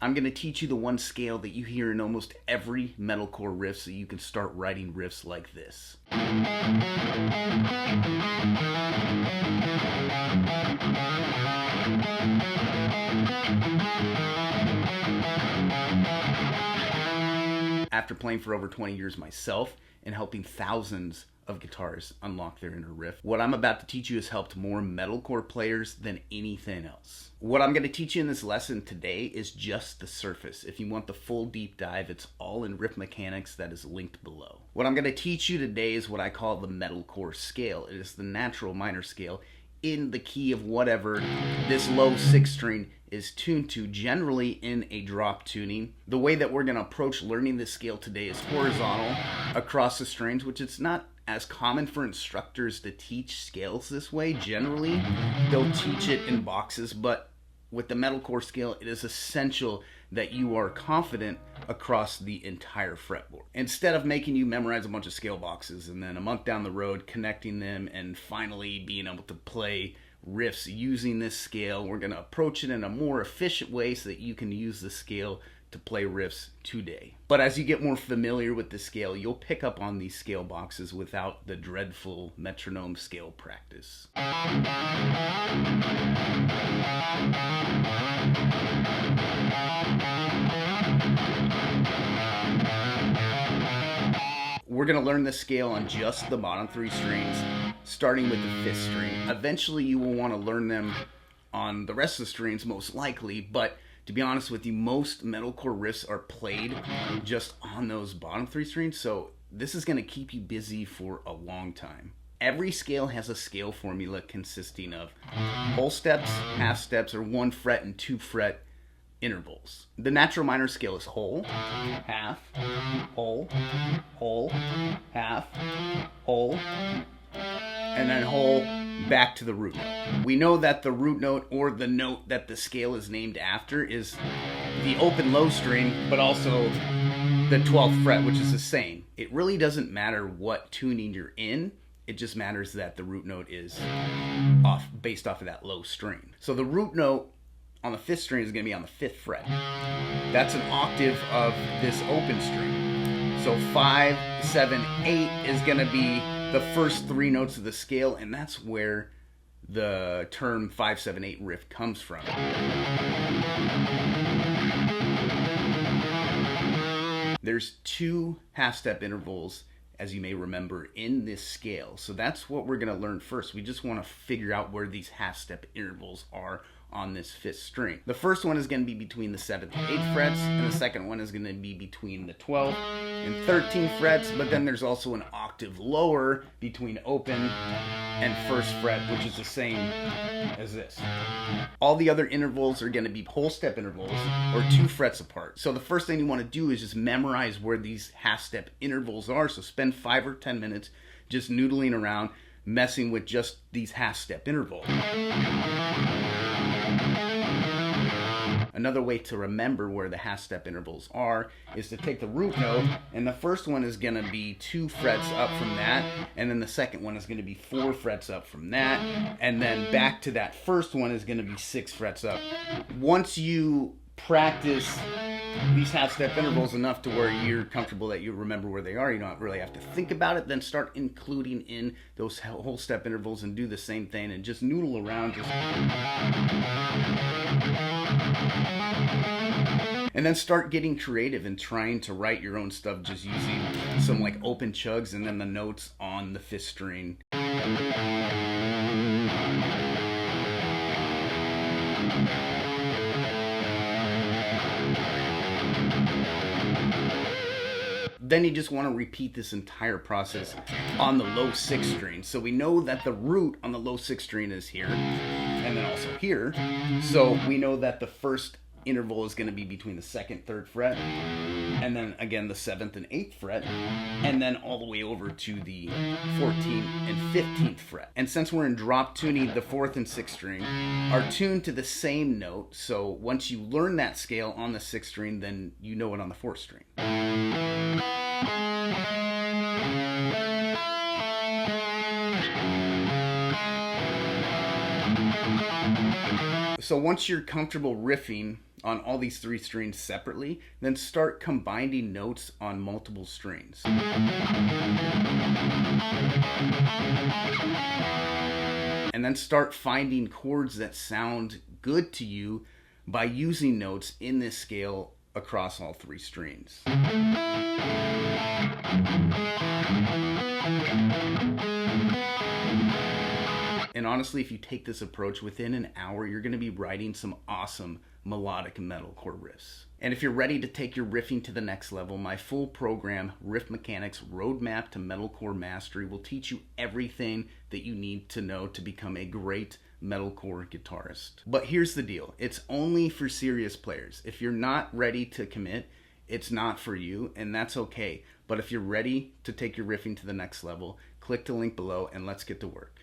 I'm going to teach you the one scale that you hear in almost every metalcore riff so you can start writing riffs like this. After playing for over 20 years myself and helping thousands of guitarists unlock their inner riff, what I'm about to teach you has helped more metalcore players than anything else. What I'm going to teach you in this lesson today is just the surface. If you want the full deep dive, it's all in riff mechanics that is linked below. What I'm going to teach you today is what I call the metalcore scale. It is the natural minor scale in the key of whatever this low 6 string is tuned to, generally in a drop tuning. The way that we're going to approach learning this scale today is horizontal across the strings, which it's not as common for instructors to teach scales this way. Generally, they'll teach it in boxes, but with the metalcore scale, it is essential that you are confident across the entire fretboard. Instead of making you memorize a bunch of scale boxes and then a month down the road connecting them and finally being able to play riffs using this scale, we're going to approach it in a more efficient way so that you can use the scale to play riffs today. But as you get more familiar with the scale, you'll pick up on these scale boxes without the dreadful metronome scale practice. We're going to learn this scale on just the bottom 3 strings, starting with the 5th string. Eventually you will want to learn them on the rest of the strings, most likely, but to be honest with you, most metalcore riffs are played just on those bottom 3 strings, so this is going to keep you busy for a long time. Every scale has a scale formula consisting of whole steps, half steps, or 1 fret and 2 fret intervals. The natural minor scale is whole, half, whole, whole, half, whole, and then whole back to the root note. We know that the root note, or the note that the scale is named after, is the open low string, but also the 12th fret, which is the same. It really doesn't matter what tuning you're in, it just matters that the root note is based off of that low string. So the root note on the 5th string is going to be on the 5th fret. That's an octave of this open string. So 5, 7, 8 is going to be the first 3 notes of the scale, and that's where the term 5, 7, 8 riff comes from. There's 2 half-step intervals, as you may remember, in this scale. So that's what we're going to learn first. We just want to figure out where these half-step intervals are on this 5th string. The first one is going to be between the 7th and 8th frets, and the second one is going to be between the 12th and 13th frets, but then there's also an octave lower between open and 1st fret, which is the same as this. All the other intervals are going to be whole step intervals, or 2 frets apart. So the first thing you want to do is just memorize where these half step intervals are. So spend 5 or 10 minutes just noodling around, messing with just these half step intervals. Another way to remember where the half-step intervals are is to take the root note, and the first one is going to be 2 frets up from that, and then the second one is going to be 4 frets up from that, and then back to that first one is going to be 6 frets up. Once you practice these half-step intervals enough to where you're comfortable that you remember where they are, you don't really have to think about it, then start including in those whole step intervals and do the same thing and just noodle around. And then start getting creative and trying to write your own stuff just using some like open chugs and then the notes on the 5th string. Then you just want to repeat this entire process on the low 6th string. So we know that the root on the low 6th string is here, and then also here. So we know that the first interval is going to be between the 2nd, 3rd fret, and then again the 7th and 8th fret, and then all the way over to the 14th and 15th fret. And since we're in drop tuning, the 4th and 6th string are tuned to the same note. So once you learn that scale on the 6th string, then you know it on the 4th string. So once you're comfortable riffing on all these 3 strings separately, then start combining notes on multiple strings. And then start finding chords that sound good to you by using notes in this scale across all 3 strings. And honestly, if you take this approach, within an hour, you're going to be writing some awesome melodic metalcore riffs. And if you're ready to take your riffing to the next level, my full program, Riff Mechanics Roadmap to Metalcore Mastery, will teach you everything that you need to know to become a great metalcore guitarist. But here's the deal. It's only for serious players. If you're not ready to commit, it's not for you, and that's okay. But if you're ready to take your riffing to the next level, click the link below and let's get to work.